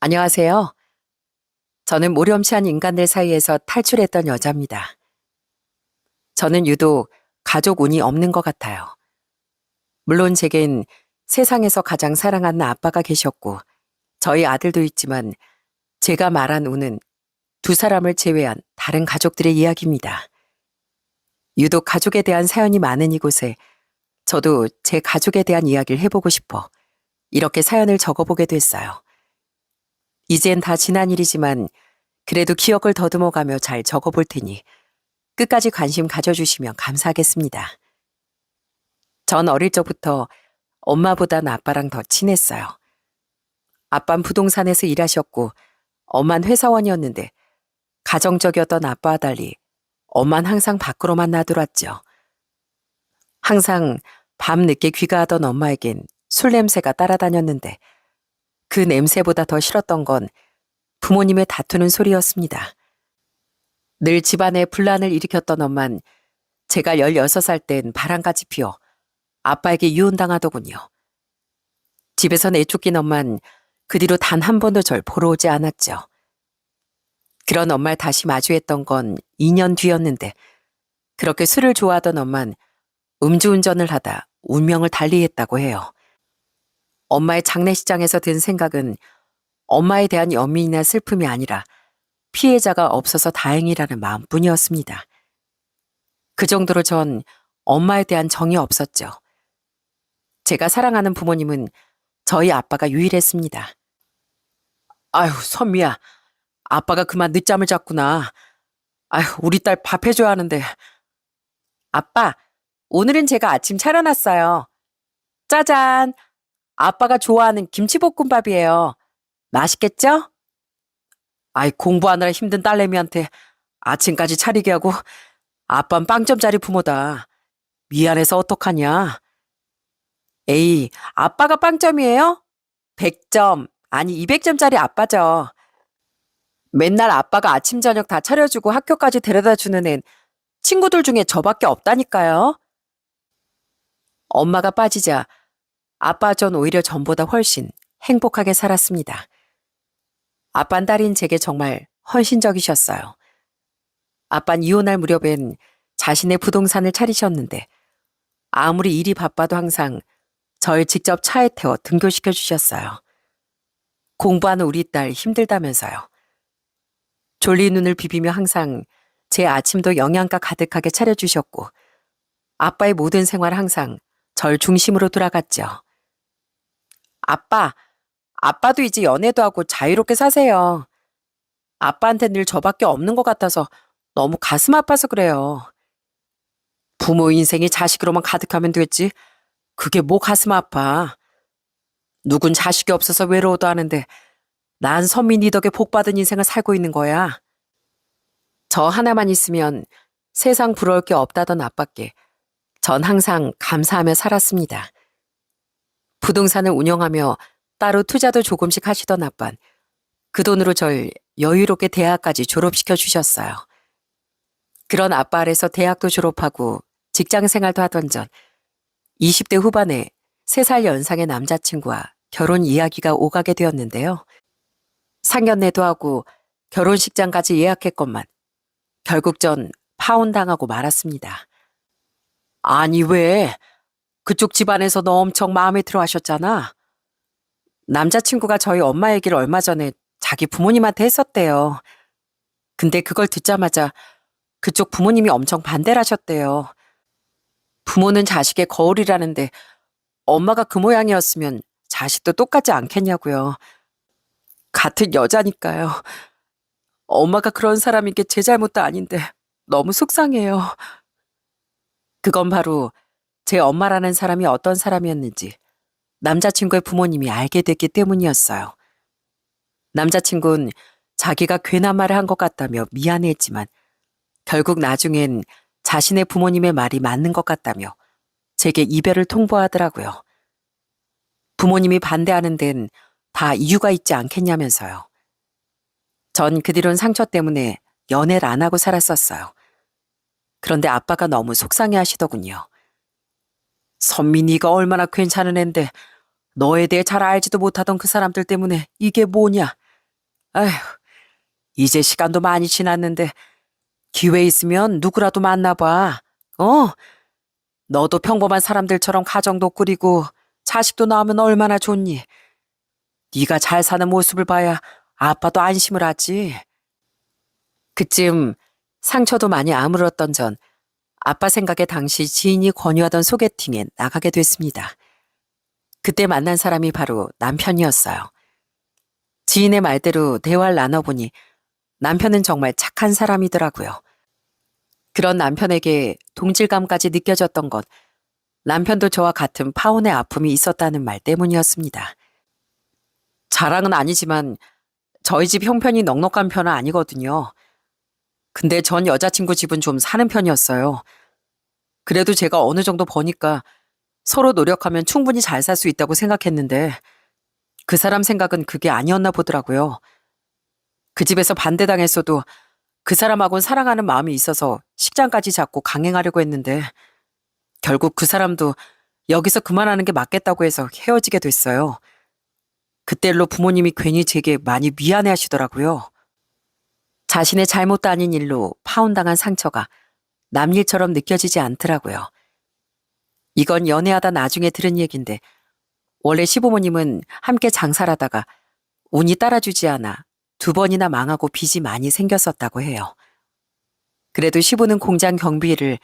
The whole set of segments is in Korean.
안녕하세요. 저는 모렴치한 인간들 사이에서 탈출했던 여자입니다. 저는 유독 가족 운이 없는 것 같아요. 물론 제겐 세상에서 가장 사랑하는 아빠가 계셨고, 저희 아들도 있지만, 제가 말한 운은 두 사람을 제외한 다른 가족들의 이야기입니다. 유독 가족에 대한 사연이 많은 이곳에 저도 제 가족에 대한 이야기를 해보고 싶어 이렇게 사연을 적어보게 됐어요. 이젠 다 지난 일이지만 그래도 기억을 더듬어가며 잘 적어볼 테니 끝까지 관심 가져주시면 감사하겠습니다. 전 어릴 적부터 엄마보단 아빠랑 더 친했어요. 아빠는 부동산에서 일하셨고 엄마는 회사원이었는데 가정적이었던 아빠와 달리 엄마는 항상 밖으로만 나돌았죠. 항상 밤늦게 귀가하던 엄마에겐 술 냄새가 따라다녔는데 그 냄새보다 더 싫었던 건 부모님의 다투는 소리였습니다. 늘 집안에 분란을 일으켰던 엄만 제가 16살 땐 바람같이 피어 아빠에게 이혼당하더군요. 집에서 내쫓긴 엄만 그 뒤로 단 한 번도 절 보러 오지 않았죠. 그런 엄마를 다시 마주했던 건 2년 뒤였는데 그렇게 술을 좋아하던 엄만 음주운전을 하다 운명을 달리했다고 해요. 엄마의 장례식장에서 든 생각은 엄마에 대한 연민이나 슬픔이 아니라 피해자가 없어서 다행이라는 마음뿐이었습니다. 그 정도로 전 엄마에 대한 정이 없었죠. 제가 사랑하는 부모님은 저희 아빠가 유일했습니다. 아휴, 선미야. 아빠가 그만 늦잠을 잤구나. 아휴, 우리 딸 밥 해줘야 하는데. 아빠, 오늘은 제가 아침 차려놨어요. 짜잔! 아빠가 좋아하는 김치볶음밥이에요. 맛있겠죠? 아이, 공부하느라 힘든 딸내미한테 아침까지 차리게 하고 아빤 빵점짜리 부모다. 미안해서 어떡하냐? 에이, 아빠가 빵점이에요? 100점, 아니 200점짜리 아빠죠. 맨날 아빠가 아침 저녁 다 차려주고 학교까지 데려다 주는 앤 친구들 중에 저밖에 없다니까요. 엄마가 빠지자 아빠 전 오히려 전보다 훨씬 행복하게 살았습니다. 아빤 딸인 제게 정말 헌신적이셨어요. 아빤 이혼할 무렵엔 자신의 부동산을 차리셨는데 아무리 일이 바빠도 항상 절 직접 차에 태워 등교시켜 주셨어요. 공부하는 우리 딸 힘들다면서요. 졸린 눈을 비비며 항상 제 아침도 영양가 가득하게 차려주셨고 아빠의 모든 생활 항상 절 중심으로 돌아갔죠. 아빠도 이제 연애도 하고 자유롭게 사세요. 아빠한테 늘 저밖에 없는 것 같아서 너무 가슴 아파서 그래요. 부모 인생이 자식으로만 가득하면 됐지. 그게 뭐 가슴 아파. 누군 자식이 없어서 외로워도 하는데 난 선민이 덕에 복받은 인생을 살고 있는 거야. 저 하나만 있으면 세상 부러울 게 없다던 아빠께 전 항상 감사하며 살았습니다. 부동산을 운영하며 따로 투자도 조금씩 하시던 아빤 그 돈으로 절 여유롭게 대학까지 졸업시켜 주셨어요. 그런 아빠 아래서 대학도 졸업하고 직장 생활도 하던 전 20대 후반에 3살 연상의 남자친구와 결혼 이야기가 오가게 되었는데요. 상견례도 하고 결혼식장까지 예약했건만 결국 전 파혼당하고 말았습니다. 아니 왜? 그쪽 집안에서 너 엄청 마음에 들어 하셨잖아. 남자친구가 저희 엄마 얘기를 얼마 전에 자기 부모님한테 했었대요. 근데 그걸 듣자마자 그쪽 부모님이 엄청 반대를 하셨대요. 부모는 자식의 거울이라는데 엄마가 그 모양이었으면 자식도 똑같지 않겠냐고요. 같은 여자니까요. 엄마가 그런 사람인 게 제 잘못도 아닌데 너무 속상해요. 그건 바로 제 엄마라는 사람이 어떤 사람이었는지 남자친구의 부모님이 알게 됐기 때문이었어요. 남자친구는 자기가 괜한 말을 한 것 같다며 미안해했지만 결국 나중엔 자신의 부모님의 말이 맞는 것 같다며 제게 이별을 통보하더라고요. 부모님이 반대하는 데는 다 이유가 있지 않겠냐면서요. 전 그 뒤론 상처 때문에 연애를 안 하고 살았었어요. 그런데 아빠가 너무 속상해 하시더군요. 선민이가 얼마나 괜찮은 앤데 너에 대해 잘 알지도 못하던 그 사람들 때문에 이게 뭐냐. 아휴, 이제 시간도 많이 지났는데 기회 있으면 누구라도 만나봐. 어? 너도 평범한 사람들처럼 가정도 꾸리고 자식도 낳으면 얼마나 좋니? 네가 잘 사는 모습을 봐야 아빠도 안심을 하지. 그쯤 상처도 많이 아물었던 전 아빠 생각에 당시 지인이 권유하던 소개팅에 나가게 됐습니다. 그때 만난 사람이 바로 남편이었어요. 지인의 말대로 대화를 나눠보니 남편은 정말 착한 사람이더라고요. 그런 남편에게 동질감까지 느껴졌던 건 남편도 저와 같은 파혼의 아픔이 있었다는 말 때문이었습니다. 자랑은 아니지만 저희 집 형편이 넉넉한 편은 아니거든요. 근데 전 여자친구 집은 좀 사는 편이었어요. 그래도 제가 어느 정도 버니까 서로 노력하면 충분히 잘 살 수 있다고 생각했는데 그 사람 생각은 그게 아니었나 보더라고요. 그 집에서 반대당했어도 그 사람하고는 사랑하는 마음이 있어서 식장까지 잡고 강행하려고 했는데 결국 그 사람도 여기서 그만하는 게 맞겠다고 해서 헤어지게 됐어요. 그때로 부모님이 괜히 제게 많이 미안해 하시더라고요. 자신의 잘못도 아닌 일로 파혼당한 상처가 남 일처럼 느껴지지 않더라고요. 이건 연애하다 나중에 들은 얘긴데 원래 시부모님은 함께 장사를 하다가 운이 따라주지 않아 2번이나 망하고 빚이 많이 생겼었다고 해요. 그래도 시부는 공장 경비를,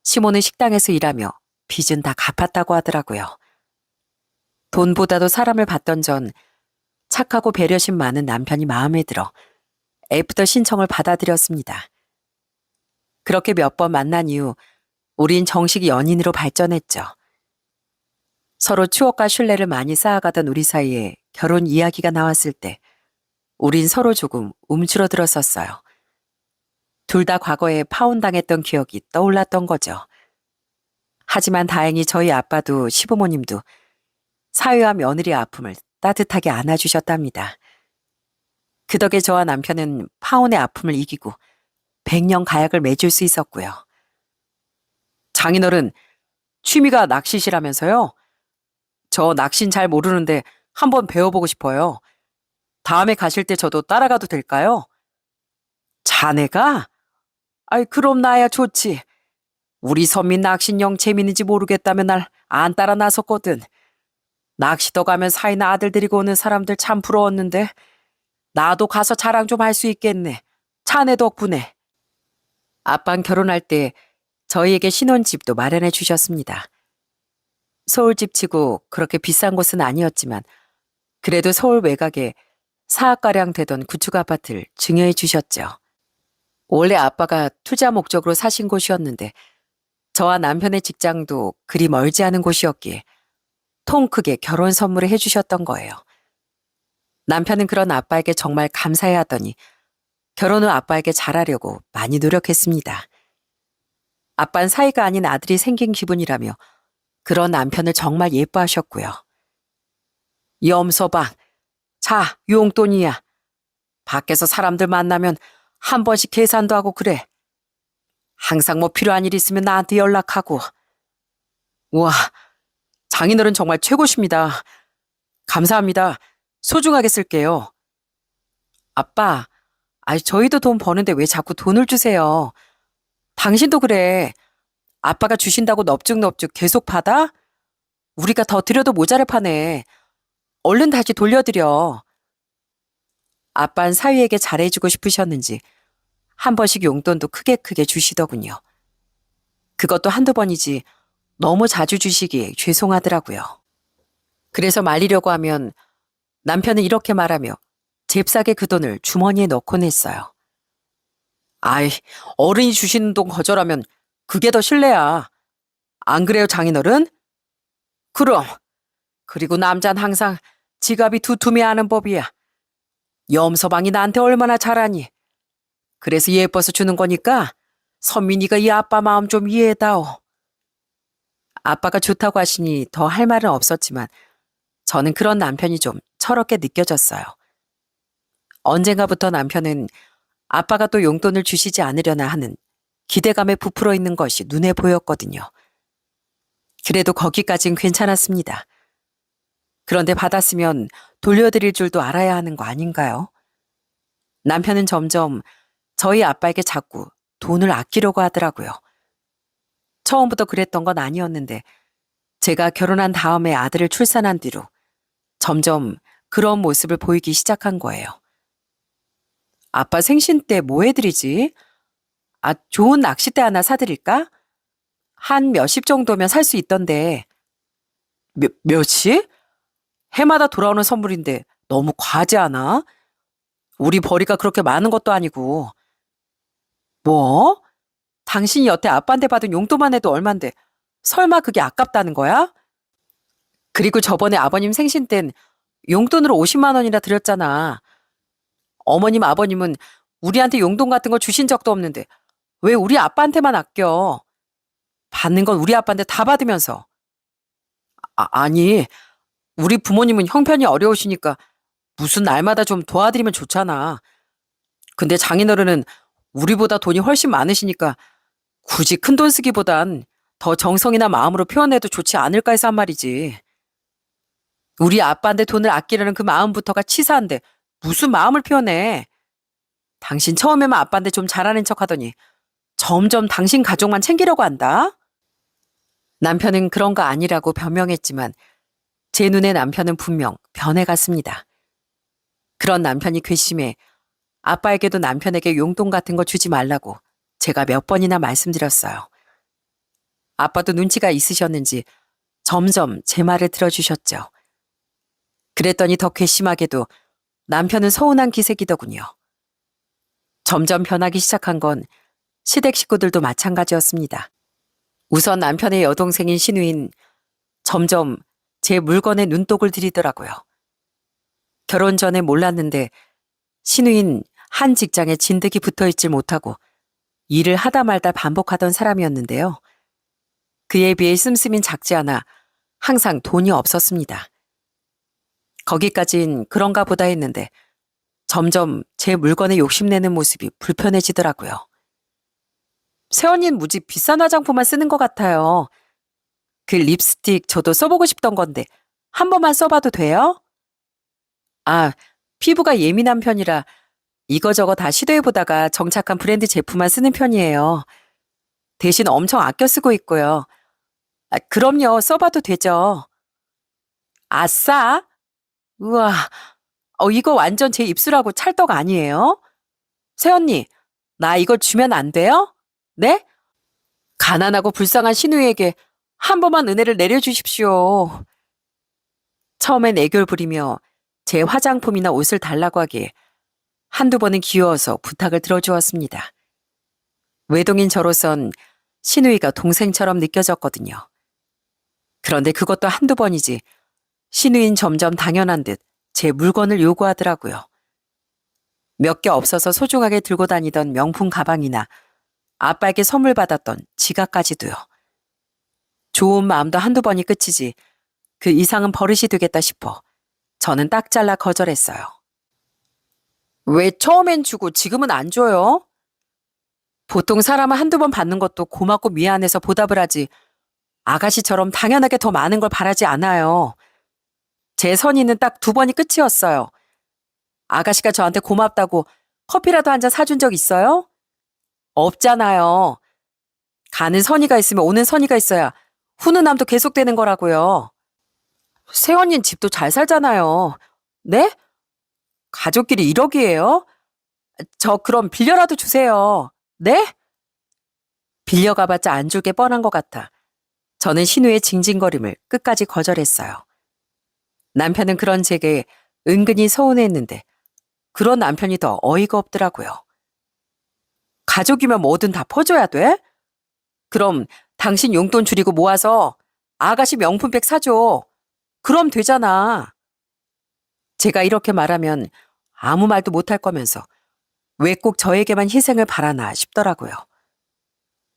시모는 식당에서 일하며 빚은 다 갚았다고 하더라고요. 돈보다도 사람을 봤던 전 착하고 배려심 많은 남편이 마음에 들어 애프터 신청을 받아들였습니다. 그렇게 몇 번 만난 이후 우린 정식 연인으로 발전했죠. 서로 추억과 신뢰를 많이 쌓아가던 우리 사이에 결혼 이야기가 나왔을 때 우린 서로 조금 움츠러들었었어요. 둘 다 과거에 파혼당했던 기억이 떠올랐던 거죠. 하지만 다행히 저희 아빠도 시부모님도 사위와 며느리의 아픔을 따뜻하게 안아주셨답니다. 그 덕에 저와 남편은 파혼의 아픔을 이기고 100년 가약을 맺을 수 있었고요. 장인어른, 취미가 낚시시라면서요? 저 낚시는 잘 모르는데 한번 배워보고 싶어요. 다음에 가실 때 저도 따라가도 될까요? 자네가? 아이, 그럼 나야 좋지. 우리 선민 낚시는 영 재밌는지 모르겠다면 날 안 따라 나섰거든. 낚시터 가면 사이나 아들 데리고 오는 사람들 참 부러웠는데 나도 가서 자랑 좀 할 수 있겠네. 자네 덕분에. 아빤 결혼할 때 저희에게 신혼집도 마련해 주셨습니다. 서울집 치고 그렇게 비싼 곳은 아니었지만 그래도 서울 외곽에 4억가량 되던 구축 아파트를 증여해 주셨죠. 원래 아빠가 투자 목적으로 사신 곳이었는데 저와 남편의 직장도 그리 멀지 않은 곳이었기에 통 크게 결혼 선물을 해주셨던 거예요. 남편은 그런 아빠에게 정말 감사해 하더니 결혼 후 아빠에게 잘하려고 많이 노력했습니다. 아빠는 사이가 아닌 아들이 생긴 기분이라며 그런 남편을 정말 예뻐하셨고요. 염서방, 자, 용돈이야. 밖에서 사람들 만나면 한 번씩 계산도 하고 그래. 항상 뭐 필요한 일 있으면 나한테 연락하고. 우와, 장인어른 정말 최고십니다. 감사합니다. 소중하게 쓸게요. 아빠, 저희도 돈 버는데 왜 자꾸 돈을 주세요? 당신도 그래. 아빠가 주신다고 넙죽넙죽 계속 받아? 우리가 더 드려도 모자랄 파네. 얼른 다시 돌려드려. 아빤 사위에게 잘해주고 싶으셨는지 한 번씩 용돈도 크게 주시더군요. 그것도 한두 번이지 너무 자주 주시기에 죄송하더라고요. 그래서 말리려고 하면 남편은 이렇게 말하며 잽싸게 그 돈을 주머니에 넣곤 했어요. 아이, 어른이 주시는 돈 거절하면 그게 더 실례야. 안 그래요, 장인어른? 그럼. 그리고 남잔 항상 지갑이 두툼해야 하는 법이야. 염서방이 나한테 얼마나 잘하니. 그래서 예뻐서 주는 거니까 선민이가 이 아빠 마음 좀 이해해다오. 아빠가 좋다고 하시니 더 할 말은 없었지만 저는 그런 남편이 좀 철없게 느껴졌어요. 언젠가부터 남편은 아빠가 또 용돈을 주시지 않으려나 하는 기대감에 부풀어 있는 것이 눈에 보였거든요. 그래도 거기까진 괜찮았습니다. 그런데 받았으면 돌려드릴 줄도 알아야 하는 거 아닌가요? 남편은 점점 저희 아빠에게 자꾸 돈을 아끼려고 하더라고요. 처음부터 그랬던 건 아니었는데 제가 결혼한 다음에 아들을 출산한 뒤로 점점 그런 모습을 보이기 시작한 거예요. 아빠 생신 때 뭐 해드리지? 좋은 낚싯대 하나 사드릴까? 한 몇십 정도면 살 수 있던데. 몇십? 해마다 돌아오는 선물인데 너무 과하지 않아? 우리 벌이가 그렇게 많은 것도 아니고. 뭐? 당신이 여태 아빠한테 받은 용돈만 해도 얼만데 설마 그게 아깝다는 거야? 그리고 저번에 아버님 생신 땐 용돈으로 50만 원이나 드렸잖아. 어머님 아버님은 우리한테 용돈 같은 거 주신 적도 없는데 왜 우리 아빠한테만 아껴? 받는 건 우리 아빠한테 다 받으면서. 아니, 우리 부모님은 형편이 어려우시니까 무슨 날마다 좀 도와드리면 좋잖아. 근데 장인어른은 우리보다 돈이 훨씬 많으시니까 굳이 큰돈 쓰기보단 더 정성이나 마음으로 표현해도 좋지 않을까 해서 한 말이지. 우리 아빠한테 돈을 아끼려는 그 마음부터가 치사한데 무슨 마음을 표현해. 당신 처음에만 아빠한테 좀 잘하는 척 하더니 점점 당신 가족만 챙기려고 한다? 남편은 그런 거 아니라고 변명했지만 제 눈에 남편은 분명 변해갔습니다. 그런 남편이 괘씸해 아빠에게도 남편에게 용돈 같은 거 주지 말라고 제가 몇 번이나 말씀드렸어요. 아빠도 눈치가 있으셨는지 점점 제 말을 들어주셨죠. 그랬더니 더 괘씸하게도 남편은 서운한 기색이더군요. 점점 변하기 시작한 건 시댁 식구들도 마찬가지였습니다. 우선 남편의 여동생인 신우인 점점 제 물건에 눈독을 들이더라고요. 결혼 전에 몰랐는데 신우인 한 직장에 진득이 붙어있질 못하고 일을 하다 말다 반복하던 사람이었는데요. 그에 비해 씀씀이는 작지 않아 항상 돈이 없었습니다. 거기까진 그런가 보다 했는데 점점 제 물건에 욕심내는 모습이 불편해지더라고요. 새언니는 무지 비싼 화장품만 쓰는 것 같아요. 그 립스틱 저도 써보고 싶던 건데 한 번만 써봐도 돼요? 피부가 예민한 편이라 이거저거 다 시도해보다가 정착한 브랜드 제품만 쓰는 편이에요. 대신 엄청 아껴 쓰고 있고요. 그럼요, 써봐도 되죠. 아싸? 우와, 이거 완전 제 입술하고 찰떡 아니에요? 새언니, 나 이거 주면 안 돼요? 네? 가난하고 불쌍한 신우에게 한 번만 은혜를 내려주십시오. 처음엔 애교를 부리며 제 화장품이나 옷을 달라고 하기에 한두 번은 귀여워서 부탁을 들어주었습니다. 외동인 저로선 신우이가 동생처럼 느껴졌거든요. 그런데 그것도 한두 번이지 신우인 점점 당연한 듯 제 물건을 요구하더라고요. 몇 개 없어서 소중하게 들고 다니던 명품 가방이나 아빠에게 선물 받았던 지갑까지도요. 좋은 마음도 한두 번이 끝이지 그 이상은 버릇이 되겠다 싶어 저는 딱 잘라 거절했어요. 왜 처음엔 주고 지금은 안 줘요? 보통 사람은 한두 번 받는 것도 고맙고 미안해서 보답을 하지 아가씨처럼 당연하게 더 많은 걸 바라지 않아요. 제 선의는 딱 두 번이 끝이었어요. 아가씨가 저한테 고맙다고 커피라도 한 잔 사준 적 있어요? 없잖아요. 가는 선의가 있으면 오는 선의가 있어야 훈훈함도 계속되는 거라고요. 새언니는 집도 잘 살잖아요. 네? 가족끼리 1억이에요? 저 그럼 빌려라도 주세요. 네? 빌려가봤자 안 줄 게 뻔한 것 같아 저는 신우의 징징거림을 끝까지 거절했어요. 남편은 그런 제게 은근히 서운해했는데 그런 남편이 더 어이가 없더라고요. 가족이면 뭐든 다 퍼줘야 돼? 그럼 당신 용돈 줄이고 모아서 아가씨 명품백 사줘. 그럼 되잖아. 제가 이렇게 말하면 아무 말도 못할 거면서 왜 꼭 저에게만 희생을 바라나 싶더라고요.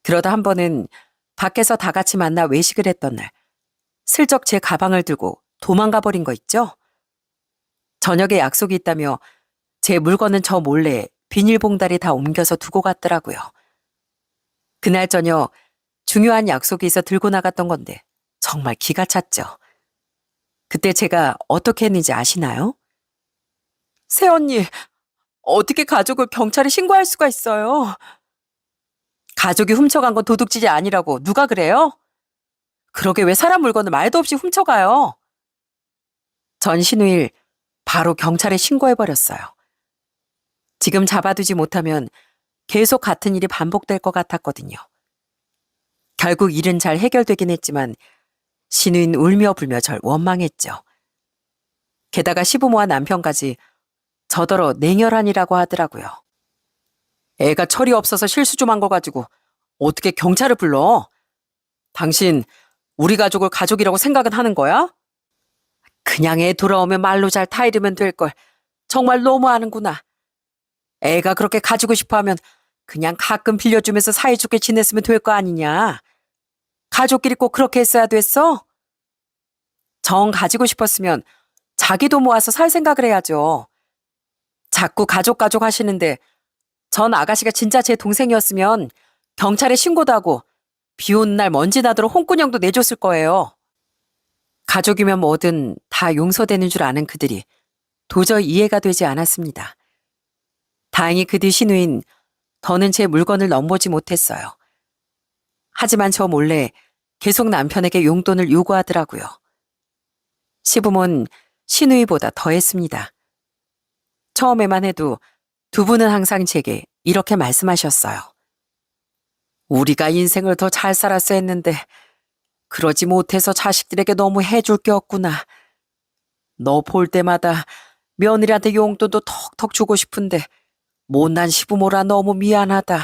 그러다 한 번은 밖에서 다 같이 만나 외식을 했던 날 슬쩍 제 가방을 들고 도망가 버린 거 있죠? 저녁에 약속이 있다며 제 물건은 저 몰래 비닐봉다리 다 옮겨서 두고 갔더라고요. 그날 저녁 중요한 약속이 있어 들고 나갔던 건데 정말 기가 찼죠. 그때 제가 어떻게 했는지 아시나요? 새언니, 어떻게 가족을 경찰에 신고할 수가 있어요? 가족이 훔쳐간 건 도둑질이 아니라고 누가 그래요? 그러게 왜 사람 물건을 말도 없이 훔쳐가요? 전 신우일 바로 경찰에 신고해버렸어요. 지금 잡아두지 못하면 계속 같은 일이 반복될 것 같았거든요. 결국 일은 잘 해결되긴 했지만 신우인 울며 불며 절 원망했죠. 게다가 시부모와 남편까지 저더러 냉혈한이라고 하더라고요. 애가 철이 없어서 실수 좀 한 거 가지고 어떻게 경찰을 불러? 당신 우리 가족을 가족이라고 생각은 하는 거야? 그냥 애 돌아오면 말로 잘 타이르면 될 걸. 정말 너무하는구나. 애가 그렇게 가지고 싶어 하면 그냥 가끔 빌려주면서 사이좋게 지냈으면 될 거 아니냐. 가족끼리 꼭 그렇게 했어야 됐어? 정 가지고 싶었으면 자기도 모아서 살 생각을 해야죠. 자꾸 가족 하시는데 전 아가씨가 진짜 제 동생이었으면 경찰에 신고도 하고 비 오는 날 먼지 나도록 홍군형도 내줬을 거예요. 가족이면 뭐든 다 용서되는 줄 아는 그들이 도저히 이해가 되지 않았습니다. 다행히 그 뒤 신우인 더는 제 물건을 넘보지 못했어요. 하지만 저 몰래 계속 남편에게 용돈을 요구하더라고요. 시부모는 신우이보다 더했습니다. 처음에만 해도 두 분은 항상 제게 이렇게 말씀하셨어요. 우리가 인생을 더 잘 살았어 했는데 그러지 못해서 자식들에게 너무 해줄 게 없구나. 너 볼 때마다 며느리한테 용돈도 턱턱 주고 싶은데 못난 시부모라 너무 미안하다.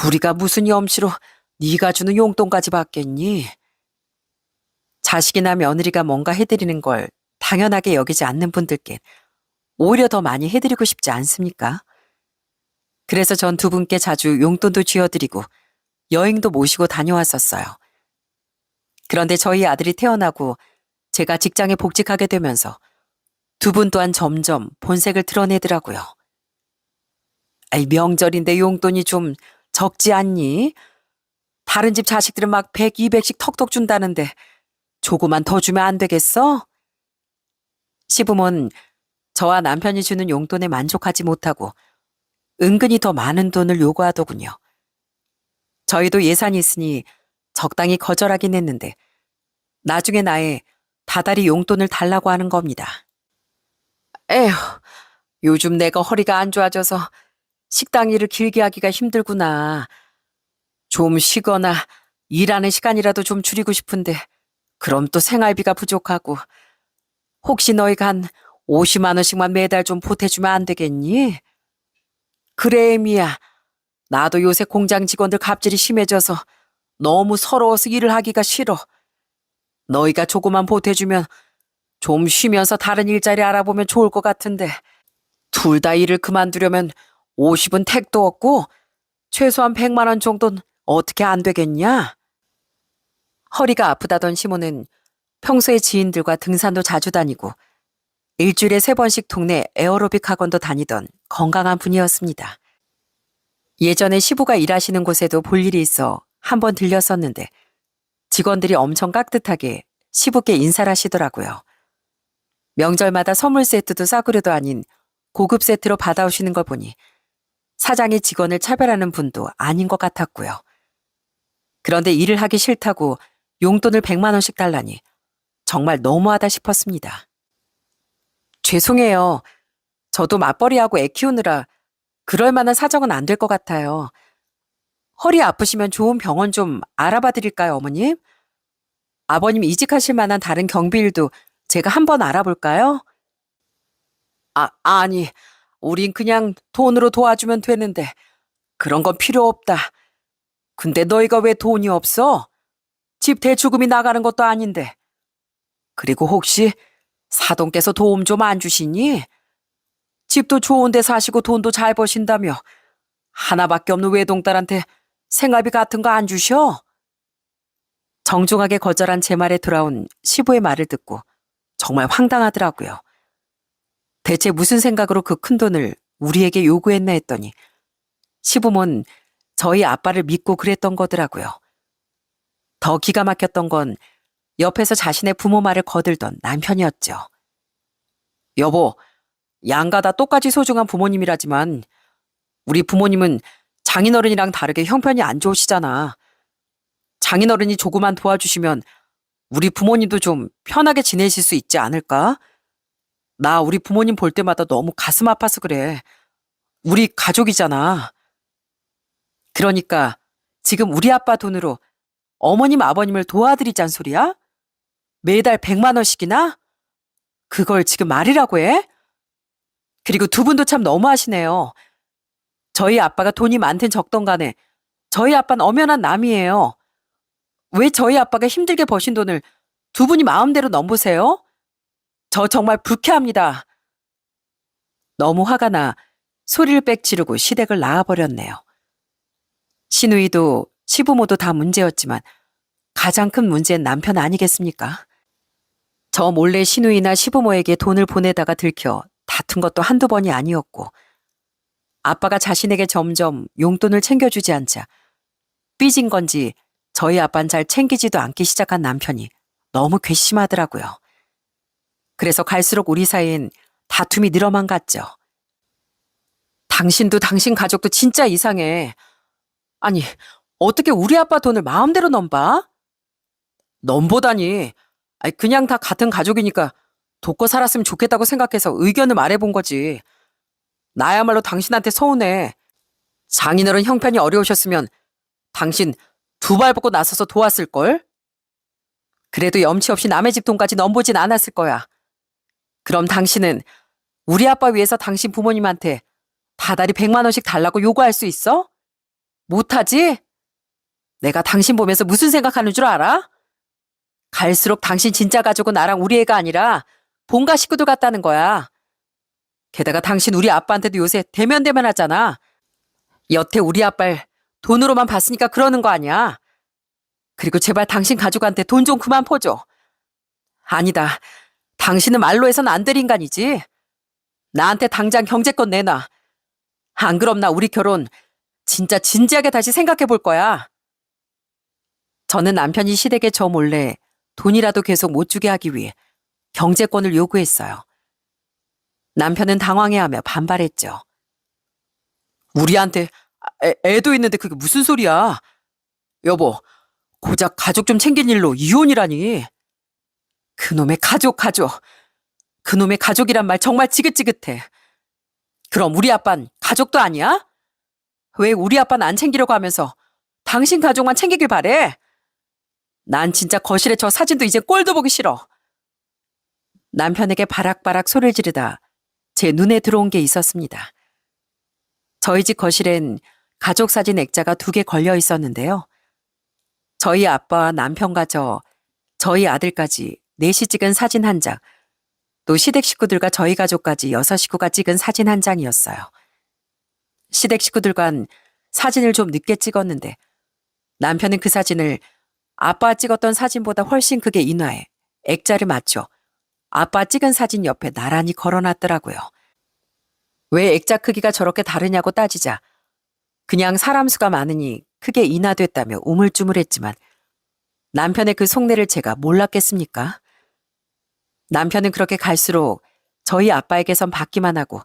우리가 무슨 염치로 네가 주는 용돈까지 받겠니? 자식이나 며느리가 뭔가 해드리는 걸 당연하게 여기지 않는 분들께 오히려 더 많이 해드리고 싶지 않습니까? 그래서 전 두 분께 자주 용돈도 쥐어드리고 여행도 모시고 다녀왔었어요. 그런데 저희 아들이 태어나고 제가 직장에 복직하게 되면서 두 분 또한 점점 본색을 드러내더라고요. 아이, 명절인데 용돈이 좀 적지 않니? 다른 집 자식들은 막 100, 200씩 턱턱 준다는데 조금만 더 주면 안 되겠어? 시부모는 저와 남편이 주는 용돈에 만족하지 못하고 은근히 더 많은 돈을 요구하더군요. 저희도 예산이 있으니 적당히 거절하긴 했는데 나중에 나의 다달이 용돈을 달라고 하는 겁니다. 에휴, 요즘 내가 허리가 안 좋아져서 식당 일을 길게 하기가 힘들구나. 좀 쉬거나 일하는 시간이라도 좀 줄이고 싶은데 그럼 또 생활비가 부족하고 혹시 너희가 한 50만 원씩만 매달 좀 보태주면 안 되겠니? 그래, 미야. 나도 요새 공장 직원들 갑질이 심해져서 너무 서러워서 일을 하기가 싫어. 너희가 조금만 보태주면 좀 쉬면서 다른 일자리 알아보면 좋을 것 같은데 둘 다 일을 그만두려면 50은 택도 없고 최소한 100만 원 정도는 어떻게 안 되겠냐? 허리가 아프다던 시모는 평소에 지인들과 등산도 자주 다니고 일주일에 3번씩 동네 에어로빅 학원도 다니던 건강한 분이었습니다. 예전에 시부가 일하시는 곳에도 볼 일이 있어 한번 들렸었는데 직원들이 엄청 깍듯하게 시부께 인사를 하시더라고요. 명절마다 선물 세트도 싸구려도 아닌 고급 세트로 받아오시는 걸 보니 사장이 직원을 차별하는 분도 아닌 것 같았고요. 그런데 일을 하기 싫다고 용돈을 100만 원씩 달라니 정말 너무하다 싶었습니다. 죄송해요. 저도 맞벌이하고 애 키우느라 그럴 만한 사정은 안 될 것 같아요. 허리 아프시면 좋은 병원 좀 알아봐 드릴까요, 어머님? 아버님 이직하실 만한 다른 경비일도 제가 한번 알아볼까요? 아니, 우린 그냥 돈으로 도와주면 되는데 그런 건 필요 없다. 근데 너희가 왜 돈이 없어? 집 대출금이 나가는 것도 아닌데. 그리고 혹시 사돈께서 도움 좀 안 주시니? 집도 좋은 데 사시고 돈도 잘 버신다며 하나밖에 없는 외동딸한테 생활비 같은 거 안 주셔? 정중하게 거절한 제 말에 돌아온 시부의 말을 듣고 정말 황당하더라고요. 대체 무슨 생각으로 그 큰 돈을 우리에게 요구했나 했더니 시부모는 저희 아빠를 믿고 그랬던 거더라고요. 더 기가 막혔던 건 옆에서 자신의 부모 말을 거들던 남편이었죠. 여보, 양가 다 똑같이 소중한 부모님이라지만 우리 부모님은 장인어른이랑 다르게 형편이 안 좋으시잖아. 장인어른이 조금만 도와주시면 우리 부모님도 좀 편하게 지내실 수 있지 않을까? 나 우리 부모님 볼 때마다 너무 가슴 아파서 그래. 우리 가족이잖아. 그러니까 지금 우리 아빠 돈으로 어머님 아버님을 도와드리자는 소리야? 매달 100만 원씩이나? 그걸 지금 말이라고 해? 그리고 두 분도 참 너무하시네요. 저희 아빠가 돈이 많든 적던 간에 저희 아빠는 엄연한 남이에요. 왜 저희 아빠가 힘들게 버신 돈을 두 분이 마음대로 넘보세요? 저 정말 불쾌합니다. 너무 화가 나 소리를 빽 지르고 시댁을 나와버렸네요. 시누이도 시부모도 다 문제였지만 가장 큰 문제는 남편 아니겠습니까? 저 몰래 시누이나 시부모에게 돈을 보내다가 들켜 다툰 것도 한두 번이 아니었고 아빠가 자신에게 점점 용돈을 챙겨주지 않자 삐진 건지 저희 아빠는 잘 챙기지도 않기 시작한 남편이 너무 괘씸하더라고요. 그래서 갈수록 우리 사이엔 다툼이 늘어만 갔죠. 당신도 당신 가족도 진짜 이상해. 아니, 어떻게 우리 아빠 돈을 마음대로 넘봐? 넘보다니. 아니, 그냥 다 같은 가족이니까 돕고 살았으면 좋겠다고 생각해서 의견을 말해본 거지. 나야말로 당신한테 서운해. 장인어른 형편이 어려우셨으면 당신 두 발 벗고 나서서 도왔을걸? 그래도 염치 없이 남의 집 돈까지 넘보진 않았을 거야. 그럼 당신은 우리 아빠 위해서 당신 부모님한테 다달이 100만 원씩 달라고 요구할 수 있어? 못하지? 내가 당신 보면서 무슨 생각하는 줄 알아? 갈수록 당신 진짜 가족은 나랑 우리 애가 아니라 본가 식구들 같다는 거야. 게다가 당신 우리 아빠한테도 요새 대면대면 하잖아. 여태 우리 아빠를 돈으로만 봤으니까 그러는 거 아니야. 그리고 제발 당신 가족한테 돈 좀 그만 퍼줘. 아니다. 당신은 말로 해서는 안 될 인간이지. 나한테 당장 경제권 내놔. 안 그럼 나 우리 결혼 진짜 진지하게 다시 생각해 볼 거야. 저는 남편이 시댁에 저 몰래 돈이라도 계속 못 주게 하기 위해 경제권을 요구했어요. 남편은 당황해하며 반발했죠. 우리한테 애도 있는데 그게 무슨 소리야? 여보, 고작 가족 좀 챙긴 일로 이혼이라니. 그놈의 가족. 그놈의 가족이란 말 정말 지긋지긋해. 그럼 우리 아빤 가족도 아니야? 왜 우리 아빠는 안 챙기려고 하면서 당신 가족만 챙기길 바래? 난 진짜 거실에 저 사진도 이제 꼴도 보기 싫어. 남편에게 바락바락 소리를 지르다 제 눈에 들어온 게 있었습니다. 저희 집 거실엔 가족 사진 액자가 2개 걸려 있었는데요. 저희 아빠와 남편과 저희 아들까지 넷이 찍은 사진 1장, 또 시댁 식구들과 저희 가족까지 6식구가 찍은 사진 1장이었어요. 시댁 식구들과는 사진을 좀 늦게 찍었는데 남편은 그 사진을 아빠 찍었던 사진보다 훨씬 크게 인화해 액자를 맞춰 아빠 찍은 사진 옆에 나란히 걸어놨더라고요. 왜 액자 크기가 저렇게 다르냐고 따지자 그냥 사람 수가 많으니 크게 인화됐다며 우물쭈물했지만 남편의 그 속내를 제가 몰랐겠습니까? 남편은 그렇게 갈수록 저희 아빠에게선 받기만 하고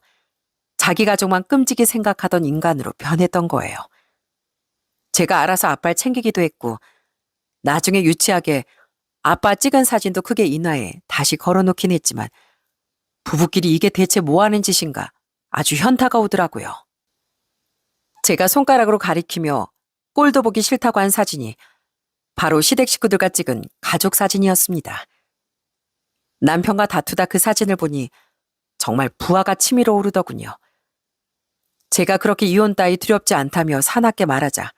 자기 가족만 끔찍이 생각하던 인간으로 변했던 거예요. 제가 알아서 아빠를 챙기기도 했고 나중에 유치하게 아빠 찍은 사진도 크게 인화해 다시 걸어놓긴 했지만 부부끼리 이게 대체 뭐 하는 짓인가 아주 현타가 오더라고요. 제가 손가락으로 가리키며 꼴도 보기 싫다고 한 사진이 바로 시댁 식구들과 찍은 가족 사진이었습니다. 남편과 다투다 그 사진을 보니 정말 부하가 치밀어 오르더군요. 제가 그렇게 이혼 따위 두렵지 않다며 사납게 말하자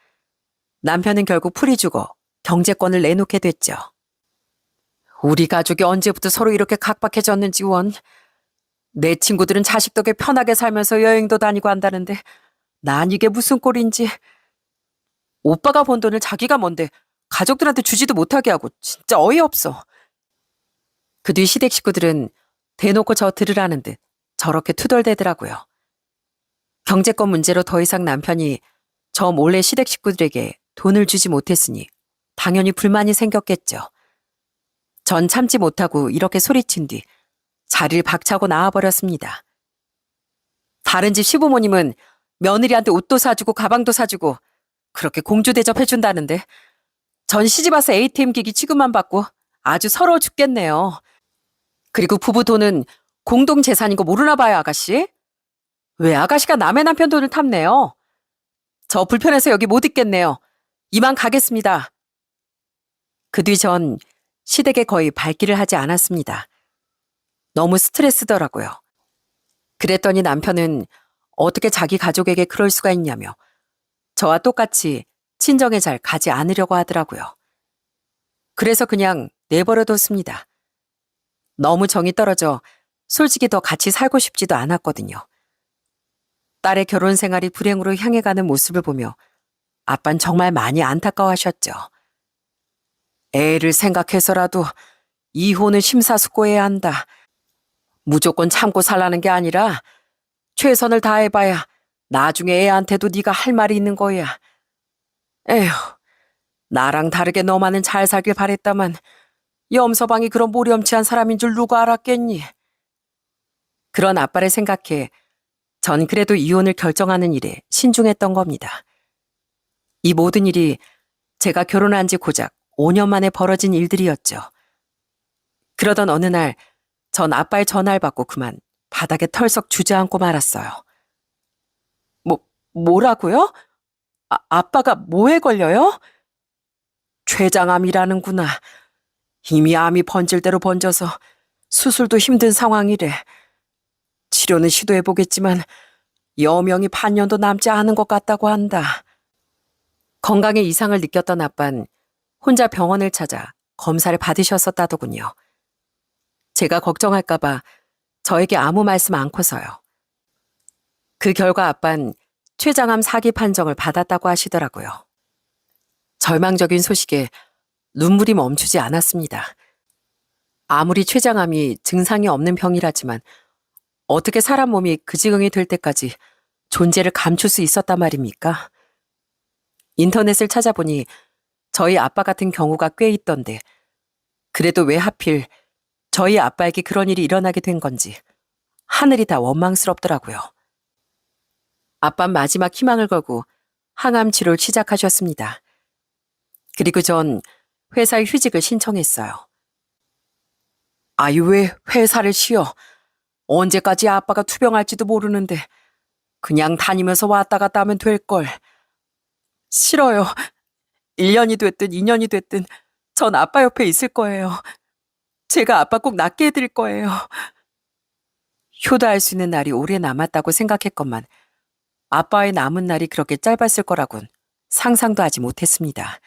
남편은 결국 풀이 주고 경제권을 내놓게 됐죠. 우리 가족이 언제부터 서로 이렇게 각박해졌는지 원. 내 친구들은 자식 덕에 편하게 살면서 여행도 다니고 한다는데 난 이게 무슨 꼴인지. 오빠가 번 돈을 자기가 뭔데 가족들한테 주지도 못하게 하고 진짜 어이없어. 그 뒤 시댁 식구들은 대놓고 저 들으라는 듯 저렇게 투덜대더라고요. 경제권 문제로 더 이상 남편이 저 몰래 시댁 식구들에게 돈을 주지 못했으니 당연히 불만이 생겼겠죠. 전 참지 못하고 이렇게 소리친 뒤 자리를 박차고 나와버렸습니다. 다른 집 시부모님은 며느리한테 옷도 사주고 가방도 사주고 그렇게 공주 대접해준다는데 전 시집 와서 ATM 기기 취급만 받고 아주 서러워 죽겠네요. 그리고 부부 돈은 공동 재산인 거 모르나 봐요, 아가씨? 왜 아가씨가 남의 남편 돈을 탐내요? 저 불편해서 여기 못 있겠네요. 이만 가겠습니다. 그 뒤 전 시댁에 거의 발길을 하지 않았습니다. 너무 스트레스더라고요. 그랬더니 남편은 어떻게 자기 가족에게 그럴 수가 있냐며 저와 똑같이 친정에 잘 가지 않으려고 하더라고요. 그래서 그냥 내버려뒀습니다. 너무 정이 떨어져 솔직히 더 같이 살고 싶지도 않았거든요. 딸의 결혼 생활이 불행으로 향해가는 모습을 보며 아빤 정말 많이 안타까워하셨죠. 애를 생각해서라도 이혼은 심사숙고해야 한다. 무조건 참고 살라는 게 아니라 최선을 다해봐야 나중에 애한테도 네가 할 말이 있는 거야. 에휴, 나랑 다르게 너만은 잘 살길 바랬다만 염서방이 그런 모렴치한 사람인 줄 누가 알았겠니? 그런 아빠를 생각해 전 그래도 이혼을 결정하는 일에 신중했던 겁니다. 이 모든 일이 제가 결혼한 지 고작 5년 만에 벌어진 일들이었죠. 그러던 어느 날 전 아빠의 전화를 받고 그만 바닥에 털썩 주저앉고 말았어요. 뭐라고요? 아빠가 뭐에 걸려요? 췌장암이라는구나. 이미 암이 번질 대로 번져서 수술도 힘든 상황이래. 치료는 시도해보겠지만 여명이 반년도 남지 않은 것 같다고 한다. 건강에 이상을 느꼈던 아빤 혼자 병원을 찾아 검사를 받으셨었다더군요. 제가 걱정할까봐 저에게 아무 말씀 않고서요. 그 결과 아빤 췌장암 4기 판정을 받았다고 하시더라고요. 절망적인 소식에 눈물이 멈추지 않았습니다. 아무리 췌장암이 증상이 없는 병이라지만 어떻게 사람 몸이 그 지경이 될 때까지 존재를 감출 수 있었단 말입니까? 인터넷을 찾아보니 저희 아빠 같은 경우가 꽤 있던데 그래도 왜 하필 저희 아빠에게 그런 일이 일어나게 된 건지 하늘이 다 원망스럽더라고요. 아빠는 마지막 희망을 걸고 항암 치료를 시작하셨습니다. 그리고 전 회사에 휴직을 신청했어요. 아유, 왜 회사를 쉬어? 언제까지 아빠가 투병할지도 모르는데 그냥 다니면서 왔다 갔다 하면 될걸. 싫어요. 1년이 됐든 2년이 됐든 전 아빠 옆에 있을 거예요. 제가 아빠 꼭 낫게 해드릴 거예요. 효도할 수 있는 날이 오래 남았다고 생각했건만 아빠의 남은 날이 그렇게 짧았을 거라곤 상상도 하지 못했습니다.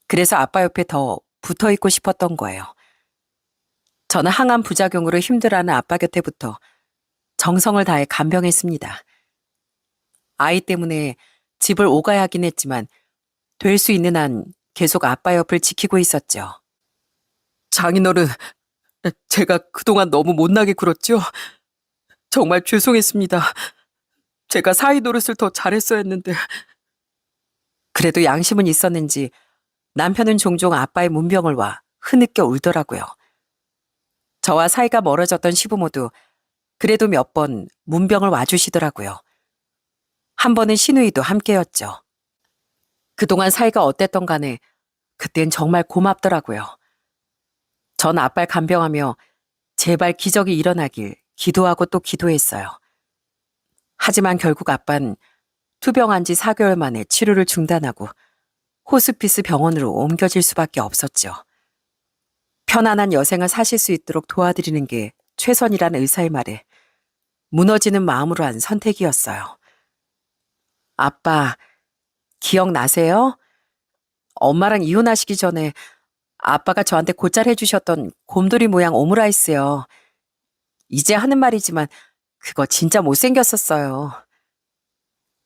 그래서 아빠 옆에 더 붙어있고 싶었던 거예요. 저는 항암 부작용으로 힘들어하는 아빠 곁에부터 정성을 다해 간병했습니다. 아이 때문에 집을 오가야 하긴 했지만 될 수 있는 한 계속 아빠 옆을 지키고 있었죠. 장인어른, 제가 그동안 너무 못나게 굴었죠? 정말 죄송했습니다. 제가 사위 노릇을 더 잘했어야 했는데. 그래도 양심은 있었는지 남편은 종종 아빠의 문병을 와 흐느껴 울더라고요. 저와 사이가 멀어졌던 시부모도 그래도 몇 번 문병을 와주시더라고요. 한 번은 시누이도 함께였죠. 그동안 사이가 어땠던 간에 그땐 정말 고맙더라고요. 전 아빠를 간병하며 제발 기적이 일어나길 기도하고 또 기도했어요. 하지만 결국 아빠는 투병한 지 4개월 만에 치료를 중단하고 호스피스 병원으로 옮겨질 수밖에 없었죠. 편안한 여생을 사실 수 있도록 도와드리는 게 최선이라는 의사의 말에 무너지는 마음으로 한 선택이었어요. 아빠, 기억나세요? 엄마랑 이혼하시기 전에 아빠가 저한테 곧잘 해주셨던 곰돌이 모양 오므라이스요. 이제 하는 말이지만 그거 진짜 못생겼었어요.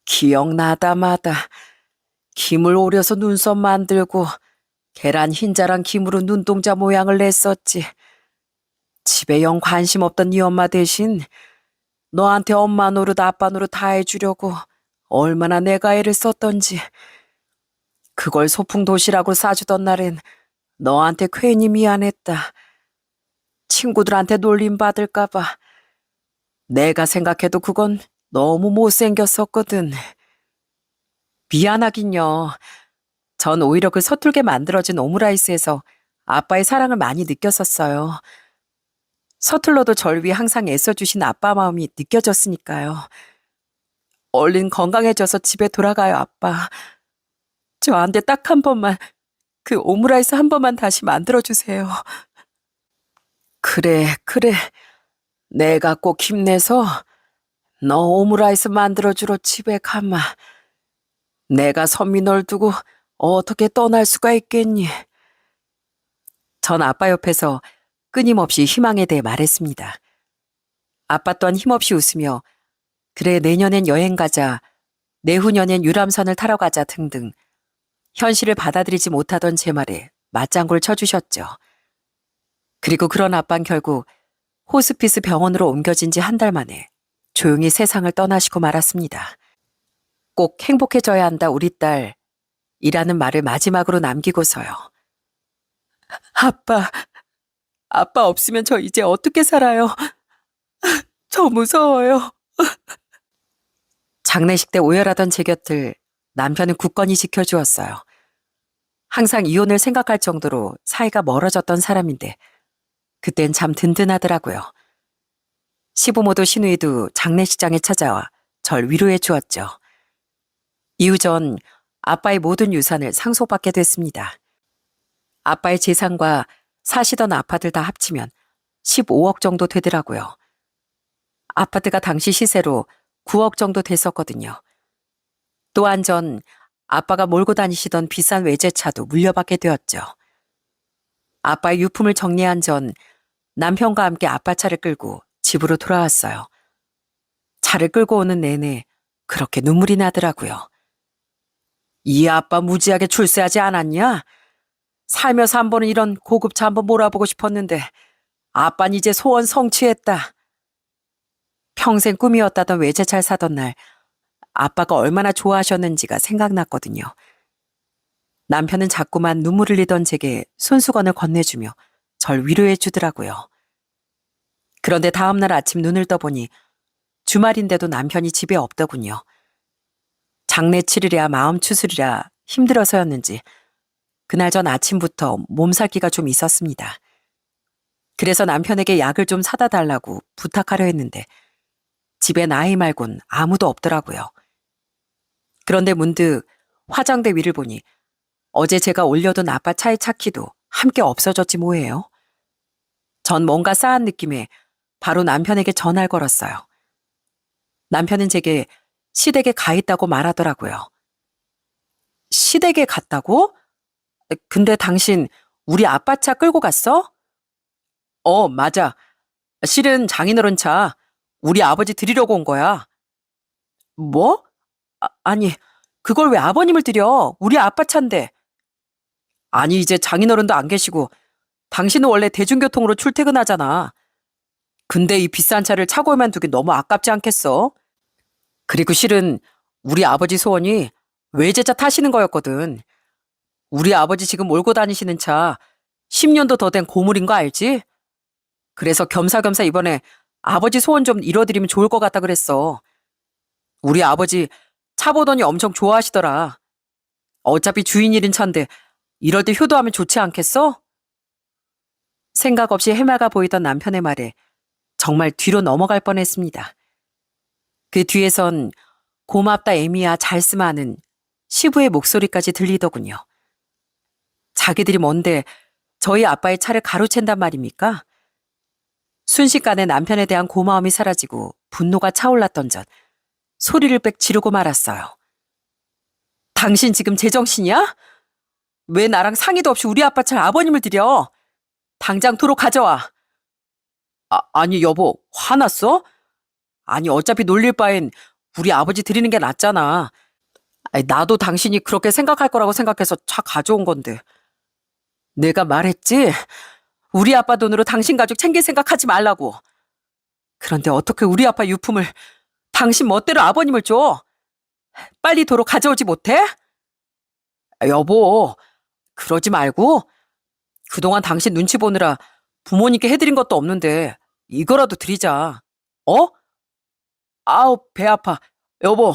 기억나다 마다 김을 오려서 눈썹 만들고 계란 흰자랑 김으로 눈동자 모양을 냈었지. 집에 영 관심 없던 네 엄마 대신 너한테 엄마 노릇 아빠 노릇 다 해주려고 얼마나 내가 애를 썼던지. 그걸 소풍도시락으로 싸주던 날엔 너한테 괜히 미안했다. 친구들한테 놀림 받을까봐. 내가 생각해도 그건 너무 못생겼었거든. 미안하긴요. 전 오히려 그 서툴게 만들어진 오므라이스에서 아빠의 사랑을 많이 느꼈었어요. 서툴러도 절 위해 항상 애써주신 아빠 마음이 느껴졌으니까요. 얼른 건강해져서 집에 돌아가요, 아빠. 저한테 딱 한 번만, 그 오므라이스 한 번만 다시 만들어주세요. 그래, 그래. 내가 꼭 힘내서 너 오므라이스 만들어주러 집에 가마. 내가 선미 널 두고 어떻게 떠날 수가 있겠니? 전 아빠 옆에서 끊임없이 희망에 대해 말했습니다. 아빠 또한 힘없이 웃으며 그래 내년엔 여행 가자, 내후년엔 유람선을 타러 가자 등등 현실을 받아들이지 못하던 제 말에 맞장구를 쳐주셨죠. 그리고 그런 아빠는 결국 호스피스 병원으로 옮겨진 지 한 달 만에 조용히 세상을 떠나시고 말았습니다. 꼭 행복해져야 한다 우리 딸 이라는 말을 마지막으로 남기고서요. 아빠 없으면 저 이제 어떻게 살아요? 저 무서워요. 장례식 때 오열하던 제 곁을 남편은 굳건히 지켜주었어요. 항상 이혼을 생각할 정도로 사이가 멀어졌던 사람인데 그땐 참 든든하더라고요. 시부모도 시누이도 장례식장에 찾아와 절 위로해 주었죠. 이후 전 아빠의 모든 유산을 상속받게 됐습니다. 아빠의 재산과 사시던 아파트를 다 합치면 15억 정도 되더라고요. 아파트가 당시 시세로 9억 정도 됐었거든요. 또한 전 아빠가 몰고 다니시던 비싼 외제차도 물려받게 되었죠. 아빠의 유품을 정리한 전 남편과 함께 아빠 차를 끌고 집으로 돌아왔어요. 차를 끌고 오는 내내 그렇게 눈물이 나더라고요. 이 아빠 무지하게 출세하지 않았냐? 살면서 한 번은 이런 고급차 한번 몰아보고 싶었는데 아빠는 이제 소원 성취했다. 평생 꿈이었다던 외제차를 사던 날 아빠가 얼마나 좋아하셨는지가 생각났거든요. 남편은 자꾸만 눈물 흘리던 제게 손수건을 건네주며 절 위로해 주더라고요. 그런데 다음날 아침 눈을 떠보니 주말인데도 남편이 집에 없더군요. 장례 치르랴 마음 추스리랴 힘들어서였는지 그날 전 아침부터 몸살기가 좀 있었습니다. 그래서 남편에게 약을 좀 사다 달라고 부탁하려 했는데 집엔 아이 말곤 아무도 없더라고요. 그런데 문득 화장대 위를 보니 어제 제가 올려둔 아빠 차의 차키도 함께 없어졌지 뭐예요. 전 뭔가 싸한 느낌에 바로 남편에게 전화를 걸었어요. 남편은 제게 시댁에 가 있다고 말하더라고요. 시댁에 갔다고? 근데 당신 우리 아빠 차 끌고 갔어? 맞아. 실은 장인어른 차 우리 아버지 드리려고 온 거야. 뭐? 아니, 그걸 왜 아버님을 드려? 우리 아빠 차인데. 아니, 이제 장인어른도 안 계시고 당신은 원래 대중교통으로 출퇴근하잖아. 근데 이 비싼 차를 차고에만 두기 너무 아깝지 않겠어? 그리고 실은 우리 아버지 소원이 외제차 타시는 거였거든. 우리 아버지 지금 몰고 다니시는 차 10년도 더 된 고물인 거 알지? 그래서 겸사겸사 이번에 아버지 소원 좀 이뤄드리면 좋을 것 같다 그랬어. 우리 아버지 차 보더니 엄청 좋아하시더라. 어차피 주인 잃은 차인데 이럴 때 효도하면 좋지 않겠어? 생각 없이 해맑아 보이던 남편의 말에 정말 뒤로 넘어갈 뻔했습니다. 그 뒤에선 고맙다 애미야 잘 쓰마 하는 시부의 목소리까지 들리더군요. 자기들이 뭔데 저희 아빠의 차를 가로챈단 말입니까? 순식간에 남편에 대한 고마움이 사라지고 분노가 차올랐던 전 소리를 빽 지르고 말았어요. 당신 지금 제정신이야? 왜 나랑 상의도 없이 우리 아빠 차를 아버님을 들여? 당장 도로 가져와. 아니 여보 화났어? 아니 어차피 놀릴 바엔 우리 아버지 드리는 게 낫잖아. 아니, 나도 당신이 그렇게 생각할 거라고 생각해서 차 가져온 건데. 내가 말했지? 우리 아빠 돈으로 당신 가족 챙길 생각하지 말라고. 그런데 어떻게 우리 아빠 유품을 당신 멋대로 아버님을 줘? 빨리 도로 가져오지 못해? 여보, 그러지 말고 그동안 당신 눈치 보느라 부모님께 해드린 것도 없는데 이거라도 드리자. 어? 아우, 배 아파. 여보,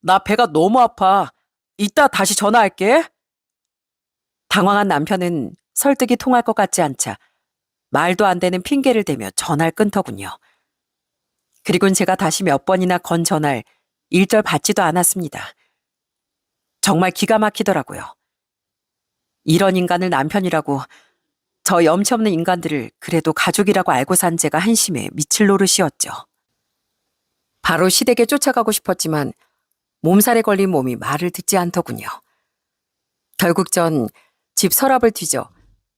나 배가 너무 아파. 이따 다시 전화할게. 당황한 남편은 설득이 통할 것 같지 않자 말도 안 되는 핑계를 대며 전화를 끊더군요. 그리고는 제가 다시 몇 번이나 건 전화를 일절 받지도 않았습니다. 정말 기가 막히더라고요. 이런 인간을 남편이라고, 저 염치 없는 인간들을 그래도 가족이라고 알고 산 제가 한심해 미칠 노릇이었죠. 바로 시댁에 쫓아가고 싶었지만 몸살에 걸린 몸이 말을 듣지 않더군요. 결국 전 집 서랍을 뒤져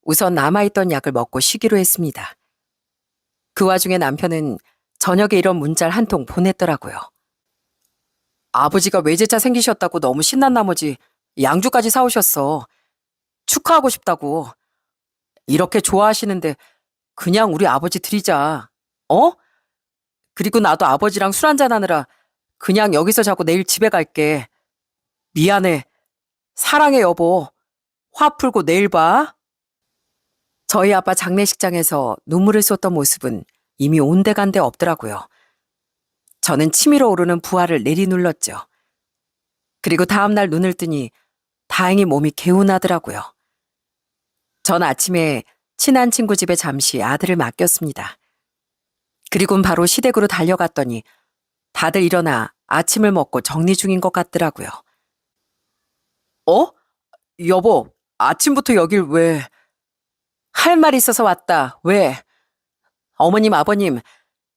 우선 남아있던 약을 먹고 쉬기로 했습니다. 그 와중에 남편은 저녁에 이런 문자를 한 통 보냈더라고요. 아버지가 외제차 생기셨다고 너무 신난 나머지 양주까지 사오셨어. 축하하고 싶다고. 이렇게 좋아하시는데 그냥 우리 아버지 드리자. 어? 그리고 나도 아버지랑 술 한잔 하느라 그냥 여기서 자고 내일 집에 갈게. 미안해. 사랑해, 여보. 화 풀고 내일 봐. 저희 아빠 장례식장에서 눈물을 쏟던 모습은 이미 온데간데 없더라고요. 저는 치밀어 오르는 부하를 내리눌렀죠. 그리고 다음날 눈을 뜨니 다행히 몸이 개운하더라고요. 전 아침에 친한 친구 집에 잠시 아들을 맡겼습니다. 그리고는 바로 시댁으로 달려갔더니 다들 일어나 아침을 먹고 정리 중인 것 같더라고요. 어? 여보, 아침부터 여길 왜? 할 말 있어서 왔다. 왜? 어머님, 아버님,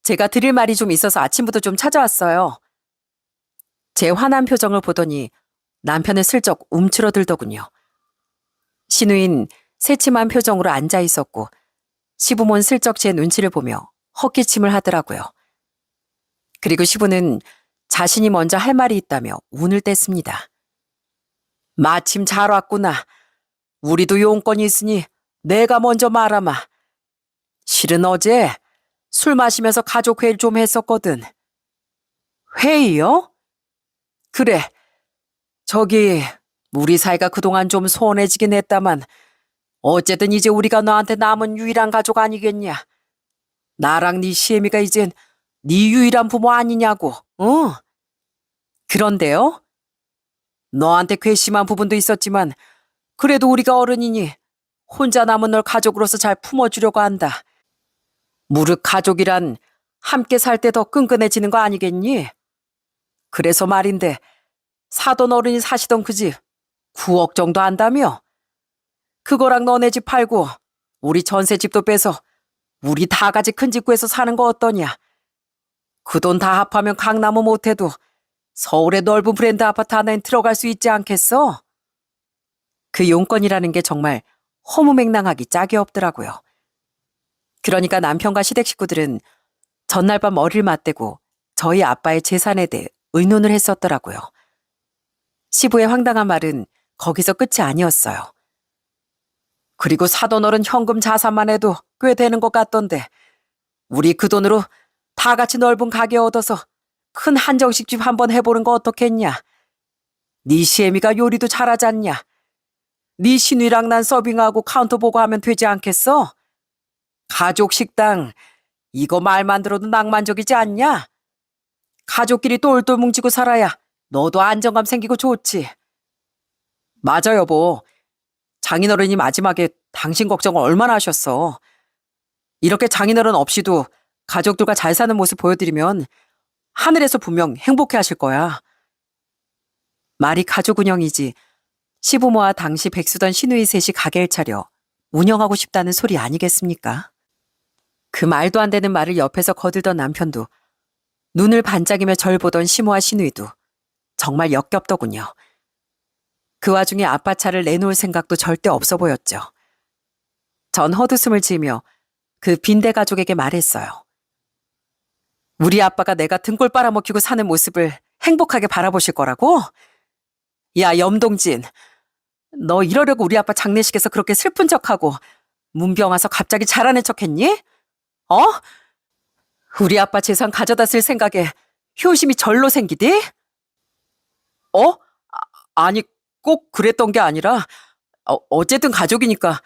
제가 드릴 말이 좀 있어서 아침부터 좀 찾아왔어요. 제 화난 표정을 보더니 남편은 슬쩍 움츠러들더군요. 시누인 새침한 표정으로 앉아 있었고 시부모는 슬쩍 제 눈치를 보며 헛기침을 하더라고요. 그리고 시부는 자신이 먼저 할 말이 있다며 운을 뗐습니다. 마침 잘 왔구나. 우리도 용건이 있으니 내가 먼저 말하마. 실은 어제 술 마시면서 가족 회의를 좀 했었거든. 회의요? 그래. 저기 우리 사이가 그동안 좀 소원해지긴 했다만 어쨌든 이제 우리가 너한테 남은 유일한 가족 아니겠냐. 나랑 네 시애미가 이젠 네 유일한 부모 아니냐고. 어? 그런데요? 너한테 괘씸한 부분도 있었지만 그래도 우리가 어른이니 혼자 남은 널 가족으로서 잘 품어주려고 한다. 무릇 가족이란 함께 살 때 더 끈끈해지는 거 아니겠니? 그래서 말인데 사돈 어른이 사시던 그 집 9억 정도 한다며? 그거랑 너네 집 팔고 우리 전셋집도 빼서 우리 다 같이 큰 집 구해서 사는 거 어떠냐? 그 돈 다 합하면 강남은 못해도 서울의 넓은 브랜드 아파트 하나엔 들어갈 수 있지 않겠어? 그 용건이라는 게 정말 허무맹랑하기 짝이 없더라고요. 그러니까 남편과 시댁 식구들은 전날 밤 머리를 맞대고 저희 아빠의 재산에 대해 의논을 했었더라고요. 시부의 황당한 말은 거기서 끝이 아니었어요. 그리고 사돈 어른 현금 자산만 해도 꽤 되는 것 같던데 우리 그 돈으로 다 같이 넓은 가게 얻어서 큰 한정식집 한번 해보는 거 어떻겠냐? 네 시애미가 요리도 잘하지 않냐? 네 시누이랑 난 서빙하고 카운터 보고 하면 되지 않겠어? 가족 식당, 이거 말만 들어도 낭만적이지 않냐? 가족끼리 똘똘 뭉치고 살아야 너도 안정감 생기고 좋지. 맞아, 여보. 장인어른이 마지막에 당신 걱정을 얼마나 하셨어. 이렇게 장인어른 없이도 가족들과 잘 사는 모습 보여드리면 하늘에서 분명 행복해 하실 거야. 말이 가족 운영이지 시부모와 당시 백수던 시누이 셋이 가게를 차려 운영하고 싶다는 소리 아니겠습니까? 그 말도 안 되는 말을 옆에서 거들던 남편도 눈을 반짝이며 절 보던 시모와 시누이도 정말 역겹더군요. 그 와중에 아빠 차를 내놓을 생각도 절대 없어 보였죠. 전 헛웃음을 지으며 그 빈대 가족에게 말했어요. 우리 아빠가 내가 등골 빨아먹히고 사는 모습을 행복하게 바라보실 거라고? 야, 염동진. 너 이러려고 우리 아빠 장례식에서 그렇게 슬픈 척하고 문병 와서 갑자기 잘하는 척했니? 어? 우리 아빠 재산 가져다 쓸 생각에 효심이 절로 생기디? 어? 아니, 꼭 그랬던 게 아니라 어쨌든 가족이니까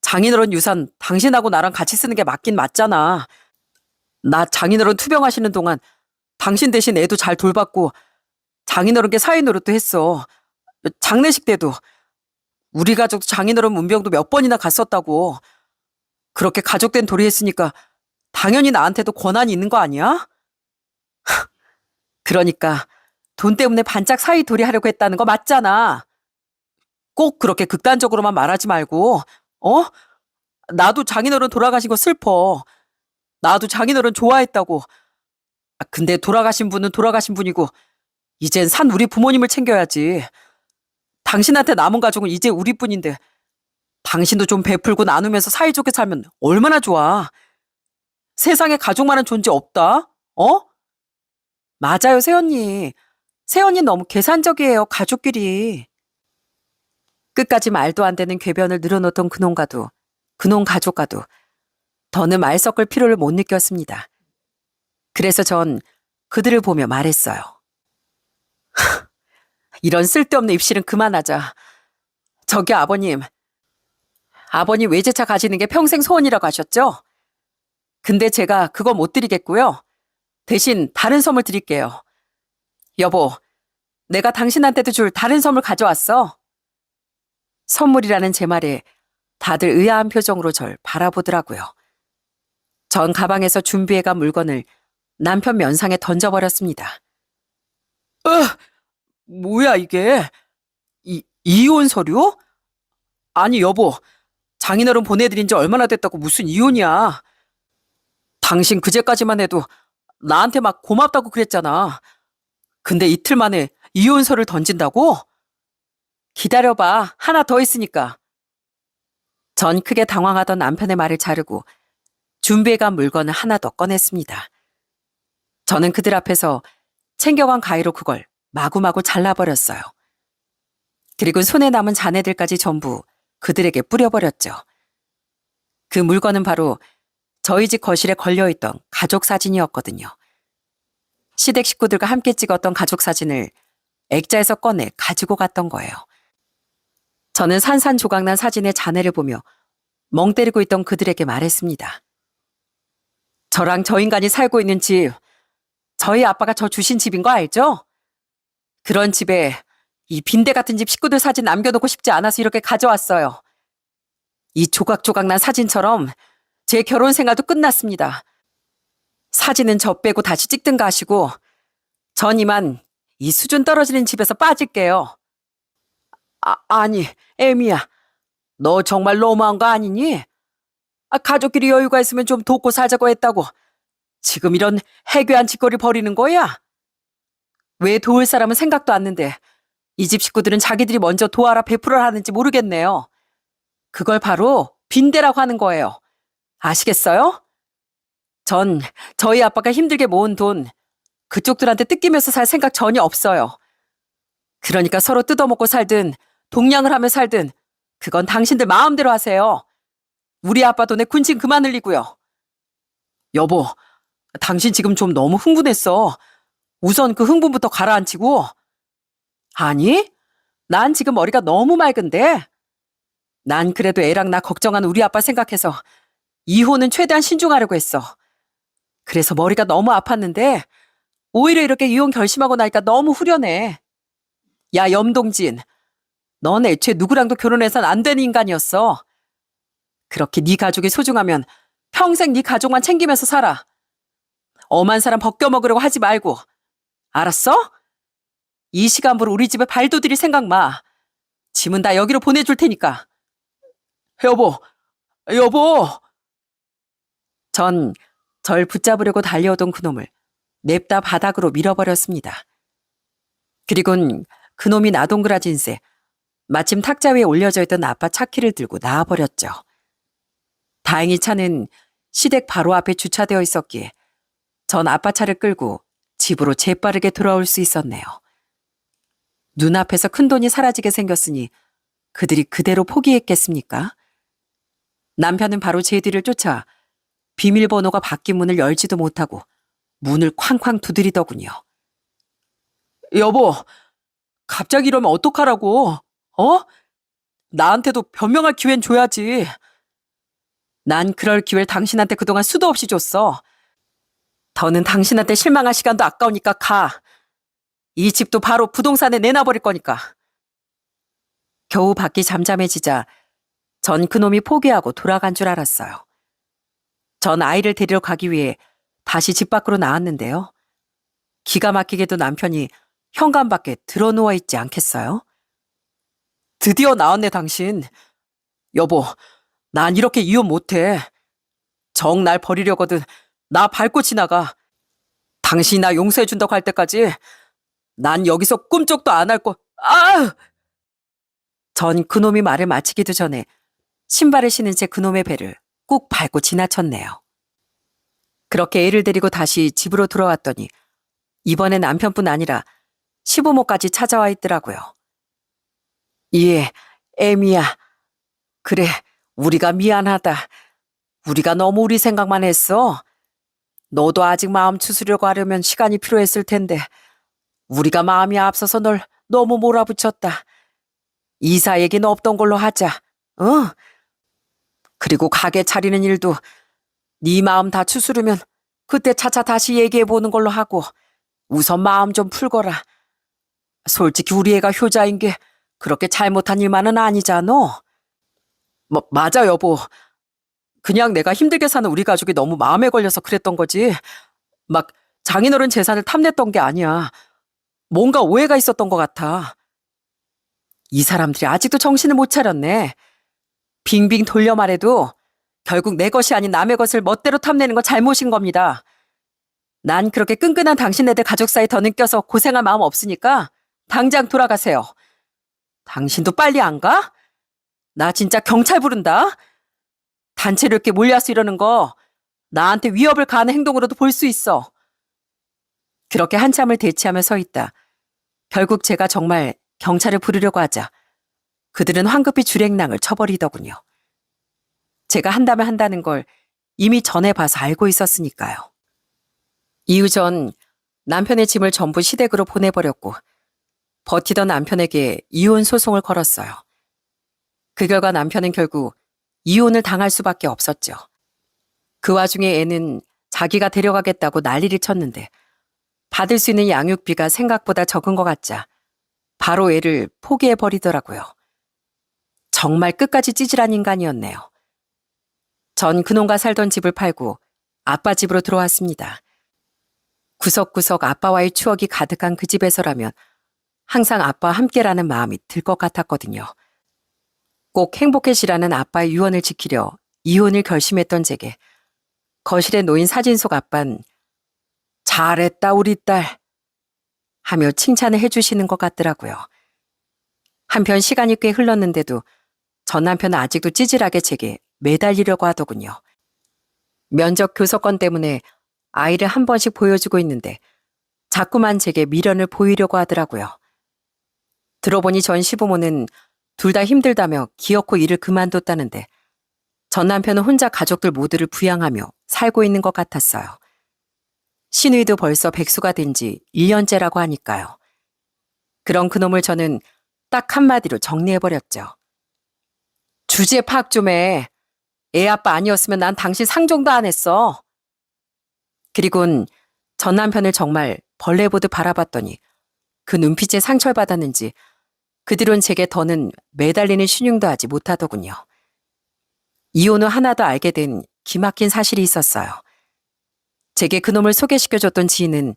장인어른 유산 당신하고 나랑 같이 쓰는 게 맞긴 맞잖아. 나 장인어른 투병하시는 동안 당신 대신 애도 잘 돌봤고 장인어른께 사위노릇도 했어. 장례식 때도 우리 가족도 장인어른 문병도 몇 번이나 갔었다고. 그렇게 가족된 도리 했으니까 당연히 나한테도 권한이 있는 거 아니야? 그러니까 돈 때문에 반짝 사위 도리하려고 했다는 거 맞잖아. 꼭 그렇게 극단적으로만 말하지 말고, 어? 나도 장인어른 돌아가신 거 슬퍼. 나도 장인어른 좋아했다고. 근데 돌아가신 분은 돌아가신 분이고 이젠 산 우리 부모님을 챙겨야지. 당신한테 남은 가족은 이제 우리뿐인데 당신도 좀 베풀고 나누면서 사이좋게 살면 얼마나 좋아. 세상에 가족만한 존재 없다. 어? 맞아요, 새언니. 새언니 너무 계산적이에요, 가족끼리. 끝까지 말도 안 되는 궤변을 늘어놓던 그놈과도, 그놈 가족과도 더는 말 섞을 필요를 못 느꼈습니다. 그래서 전 그들을 보며 말했어요. 이런 쓸데없는 입실은 그만하자. 저기 아버님 외제차 가지는 게 평생 소원이라고 하셨죠? 근데 제가 그거 못 드리겠고요. 대신 다른 선물 드릴게요. 여보, 내가 당신한테도 줄 다른 선물 가져왔어. 선물이라는 제 말에 다들 의아한 표정으로 절 바라보더라고요. 전 가방에서 준비해간 물건을 남편 면상에 던져버렸습니다. 뭐야 이게? 이혼 서류? 아니 여보, 장인어른 보내드린 지 얼마나 됐다고 무슨 이혼이야. 당신 그제까지만 해도 나한테 막 고맙다고 그랬잖아. 근데 이틀 만에 이혼서를 던진다고? 기다려봐, 하나 더 있으니까. 전 크게 당황하던 남편의 말을 자르고 준비해간 물건을 하나 더 꺼냈습니다. 저는 그들 앞에서 챙겨간 가위로 그걸 마구마구 잘라버렸어요. 그리고 손에 남은 잔해들까지 전부 그들에게 뿌려버렸죠. 그 물건은 바로 저희 집 거실에 걸려있던 가족 사진이었거든요. 시댁 식구들과 함께 찍었던 가족 사진을 액자에서 꺼내 가지고 갔던 거예요. 저는 산산조각난 사진의 잔해를 보며 멍 때리고 있던 그들에게 말했습니다. 저랑 저 인간이 살고 있는 집, 저희 아빠가 저 주신 집인 거 알죠? 그런 집에 이 빈대 같은 집 식구들 사진 남겨놓고 싶지 않아서 이렇게 가져왔어요. 이 조각조각난 사진처럼 제 결혼 생활도 끝났습니다. 사진은 저 빼고 다시 찍든가 하시고 전 이만 이 수준 떨어지는 집에서 빠질게요. 아니, 애미야. 너 정말 너무한 거 아니니? 가족끼리 여유가 있으면 좀 돕고 살자고 했다고 지금 이런 해괴한 짓거리 벌이는 거야? 왜 도울 사람은 생각도 않는데 이 집 식구들은 자기들이 먼저 도와라 베풀어라 하는지 모르겠네요. 그걸 바로 빈대라고 하는 거예요. 아시겠어요? 전 저희 아빠가 힘들게 모은 돈 그쪽들한테 뜯기면서 살 생각 전혀 없어요. 그러니까 서로 뜯어먹고 살든 동냥을 하며 살든 그건 당신들 마음대로 하세요. 우리 아빠 돈에 군침 그만 흘리고요. 여보, 당신 지금 좀 너무 흥분했어. 우선 그 흥분부터 가라앉히고. 아니, 난 지금 머리가 너무 맑은데. 난 그래도 애랑 나 걱정하는 우리 아빠 생각해서 이혼은 최대한 신중하려고 했어. 그래서 머리가 너무 아팠는데 오히려 이렇게 이혼 결심하고 나니까 너무 후련해. 야, 염동진. 넌 애초에 누구랑도 결혼해선 안 되는 인간이었어. 그렇게 네 가족이 소중하면 평생 네 가족만 챙기면서 살아. 엄한 사람 벗겨먹으려고 하지 말고. 알았어? 이 시간부로 우리 집에 발도 들일 생각 마. 짐은 다 여기로 보내줄 테니까. 여보. 전 절 붙잡으려고 달려오던 그놈을 냅다 바닥으로 밀어버렸습니다. 그리곤 그놈이 나동그라진 새 마침 탁자 위에 올려져 있던 아빠 차키를 들고 나와버렸죠. 다행히 차는 시댁 바로 앞에 주차되어 있었기에 전 아빠 차를 끌고 집으로 재빠르게 돌아올 수 있었네요. 눈앞에서 큰돈이 사라지게 생겼으니 그들이 그대로 포기했겠습니까? 남편은 바로 제 뒤를 쫓아 비밀번호가 바뀐 문을 열지도 못하고 문을 쾅쾅 두드리더군요. 여보, 갑자기 이러면 어떡하라고? 나한테도 변명할 기회는 줘야지. 난 그럴 기회를 당신한테 그동안 수도 없이 줬어. 더는 당신한테 실망할 시간도 아까우니까 가. 이 집도 바로 부동산에 내놔버릴 거니까. 겨우 밖이 잠잠해지자 전 그놈이 포기하고 돌아간 줄 알았어요. 전 아이를 데리러 가기 위해 다시 집 밖으로 나왔는데요. 기가 막히게도 남편이 현관 밖에 들어 누워 있지 않겠어요? 드디어 나왔네, 당신. 여보, 난 이렇게 이혼 못해. 정 날 버리려거든 나 밟고 지나가. 당신이 나 용서해준다고 할 때까지 난 여기서 꿈쩍도 안 할 거. 아! 전 그놈이 말을 마치기도 전에 신발을 신은 채 그놈의 배를 꾹 밟고 지나쳤네요. 그렇게 애를 데리고 다시 집으로 돌아왔더니 이번엔 남편뿐 아니라 시부모까지 찾아와 있더라고요. 예, 애미야. 그래, 우리가 미안하다. 우리가 너무 우리 생각만 했어. 너도 아직 마음 추스려고 하려면 시간이 필요했을 텐데 우리가 마음이 앞서서 널 너무 몰아붙였다. 이사 얘기는 없던 걸로 하자. 어? 그리고 가게 차리는 일도 네 마음 다 추스르면 그때 차차 다시 얘기해보는 걸로 하고 우선 마음 좀 풀거라. 솔직히 우리 애가 효자인 게 그렇게 잘못한 일만은 아니잖아. 맞아, 여보. 그냥 내가 힘들게 사는 우리 가족이 너무 마음에 걸려서 그랬던 거지. 막 장인어른 재산을 탐냈던 게 아니야. 뭔가 오해가 있었던 것 같아. 이 사람들이 아직도 정신을 못 차렸네. 빙빙 돌려 말해도 결국 내 것이 아닌 남의 것을 멋대로 탐내는 건 잘못인 겁니다. 난 그렇게 끈끈한 당신네들 가족 사이 더 느껴서 고생할 마음 없으니까 당장 돌아가세요. 당신도 빨리 안 가? 나 진짜 경찰 부른다. 단체로 이렇게 몰려서 이러는 거 나한테 위협을 가하는 행동으로도 볼 수 있어. 그렇게 한참을 대치하며 서 있다. 결국 제가 정말 경찰을 부르려고 하자 그들은 황급히 줄행랑을 쳐버리더군요. 제가 한다면 한다는 걸 이미 전에 봐서 알고 있었으니까요. 이후 전 남편의 짐을 전부 시댁으로 보내버렸고 버티던 남편에게 이혼 소송을 걸었어요. 그 결과 남편은 결국 이혼을 당할 수밖에 없었죠. 그 와중에 애는 자기가 데려가겠다고 난리를 쳤는데 받을 수 있는 양육비가 생각보다 적은 것 같자 바로 애를 포기해버리더라고요. 정말 끝까지 찌질한 인간이었네요. 전 그놈과 살던 집을 팔고 아빠 집으로 들어왔습니다. 구석구석 아빠와의 추억이 가득한 그 집에서라면 항상 아빠와 함께라는 마음이 들 것 같았거든요. 꼭 행복해지라는 아빠의 유언을 지키려 이혼을 결심했던 제게 거실에 놓인 사진 속 아빤 잘했다 우리 딸 하며 칭찬을 해주시는 것 같더라고요. 한편 시간이 꽤 흘렀는데도 전 남편은 아직도 찌질하게 제게 매달리려고 하더군요. 면접 교섭권 때문에 아이를 한 번씩 보여주고 있는데 자꾸만 제게 미련을 보이려고 하더라고요. 들어보니 전 시부모는 둘 다 힘들다며 기어코 일을 그만뒀다는데 전 남편은 혼자 가족들 모두를 부양하며 살고 있는 것 같았어요. 시누이도 벌써 백수가 된 지 1년째라고 하니까요. 그런 그놈을 저는 딱 한마디로 정리해버렸죠. 주제 파악 좀 해. 애 아빠 아니었으면 난 당신 상종도 안 했어. 그리곤 전 남편을 정말 벌레 보듯 바라봤더니 그 눈빛에 상처를 받았는지 그 뒤론 제게 더는 매달리는 신용도 하지 못하더군요. 이혼 후 하나 더 알게 된 기막힌 사실이 있었어요. 제게 그놈을 소개시켜줬던 지인은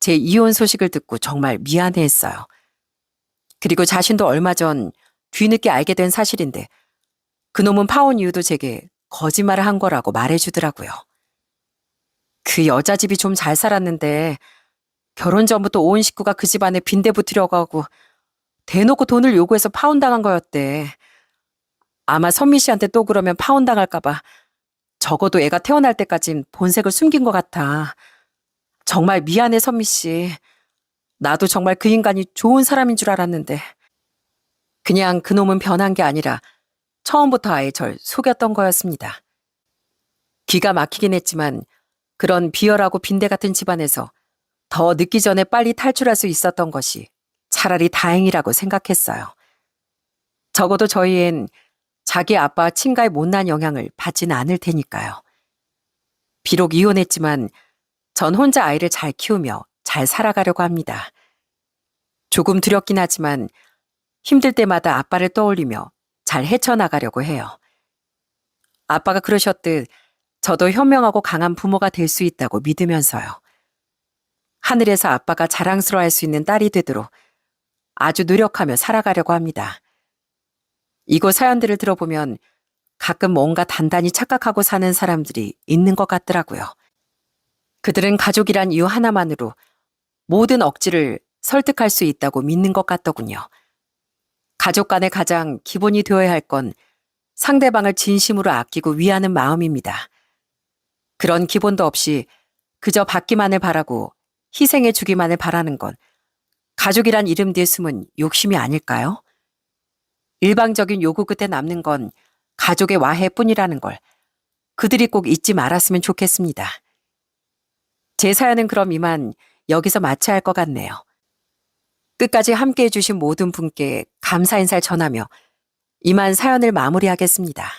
제 이혼 소식을 듣고 정말 미안해했어요. 그리고 자신도 얼마 전 뒤늦게 알게 된 사실인데 그놈은 파혼 이유도 제게 거짓말을 한 거라고 말해주더라고요. 그 여자 집이 좀 잘 살았는데 결혼 전부터 온 식구가 그 집안에 빈대 붙으려고 하고 대놓고 돈을 요구해서 파혼당한 거였대. 아마 선미 씨한테 또 그러면 파혼당할까 봐 적어도 애가 태어날 때까진 본색을 숨긴 것 같아. 정말 미안해, 선미 씨. 나도 정말 그 인간이 좋은 사람인 줄 알았는데. 그냥 그놈은 변한 게 아니라 처음부터 아예 절 속였던 거였습니다. 기가 막히긴 했지만 그런 비열하고 빈대 같은 집안에서 더 늦기 전에 빨리 탈출할 수 있었던 것이 차라리 다행이라고 생각했어요. 적어도 저희 앤 자기 아빠 친가의 못난 영향을 받지는 않을 테니까요. 비록 이혼했지만 전 혼자 아이를 잘 키우며 잘 살아가려고 합니다. 조금 두렵긴 하지만 힘들 때마다 아빠를 떠올리며 잘 헤쳐나가려고 해요. 아빠가 그러셨듯 저도 현명하고 강한 부모가 될 수 있다고 믿으면서요. 하늘에서 아빠가 자랑스러워할 수 있는 딸이 되도록 아주 노력하며 살아가려고 합니다. 이곳 사연들을 들어보면 가끔 뭔가 단단히 착각하고 사는 사람들이 있는 것 같더라고요. 그들은 가족이란 이유 하나만으로 모든 억지를 설득할 수 있다고 믿는 것 같더군요. 가족 간에 가장 기본이 되어야 할 건 상대방을 진심으로 아끼고 위하는 마음입니다. 그런 기본도 없이 그저 받기만을 바라고 희생해 주기만을 바라는 건 가족이란 이름 뒤에 숨은 욕심이 아닐까요? 일방적인 요구 끝에 남는 건 가족의 와해뿐이라는 걸 그들이 꼭 잊지 말았으면 좋겠습니다. 제 사연은 그럼 이만 여기서 마쳐야 할 것 같네요. 끝까지 함께해 주신 모든 분께 감사 인사를 전하며 이만 사연을 마무리하겠습니다.